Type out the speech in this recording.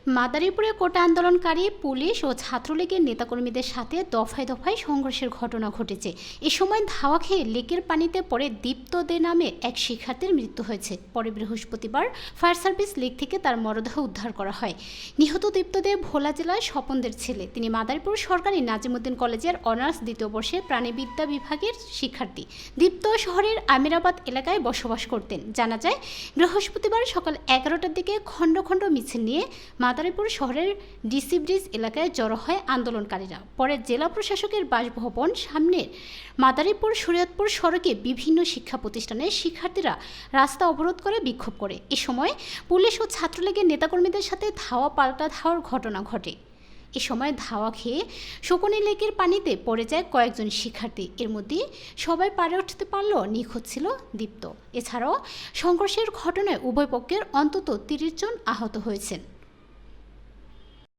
মাদারীপুরে কোটা আন্দোলনকারী পুলিশ ও ছাত্রলীগের নেতাকর্মীদের সাথে দফায় দফায় সংঘর্ষের ঘটনা ঘটেছে। এ সময় ধাওয়া খেয়ে লেকের পানিতে পড়ে দীপ্ত দে নামে এক শিক্ষার্থীর মৃত্যু হয়েছে। পরে বৃহস্পতিবার ফায়ার সার্ভিস লেক থেকে তার মরদেহ উদ্ধার করা হয়। নিহত দীপ্ত দে ভোলা জেলার স্বপনদের ছেলে। তিনি মাদারীপুর সরকারি নাজিমুদ্দিন কলেজের অনার্স দ্বিতীয় বর্ষে প্রাণীবিদ্যা বিভাগের শিক্ষার্থী। দীপ্ত শহরের আমিরাবাদ এলাকায় বসবাস করতেন। জানা যায়, বৃহস্পতিবার সকাল 11টার দিকে খণ্ড খণ্ড মিছিল নিয়ে মাদারীপুর শহরের ডিসি ব্রিজ এলাকায় জড়ো হয় আন্দোলনকারীরা। পরে জেলা প্রশাসকের বাসভবন সামনের মাদারীপুর শরীয়তপুর সড়কে বিভিন্ন শিক্ষা প্রতিষ্ঠানের শিক্ষার্থীরা রাস্তা অবরোধ করে বিক্ষোভ করে। এ সময় পুলিশ ও ছাত্রলীগের নেতাকর্মীদের সাথে ধাওয়া পাল্টা ধাওয়ার ঘটনা ঘটে। এ সময় ধাওয়া খেয়ে শকুনি লেকের পানিতে পড়ে যায় কয়েকজন শিক্ষার্থী। এর মধ্যে সবাই পারে উঠতে পারলেও নিখোঁজ ছিল দীপ্ত। এছাড়াও সংঘর্ষের ঘটনায় উভয় পক্ষের অন্তত 30 জন আহত হয়েছেন।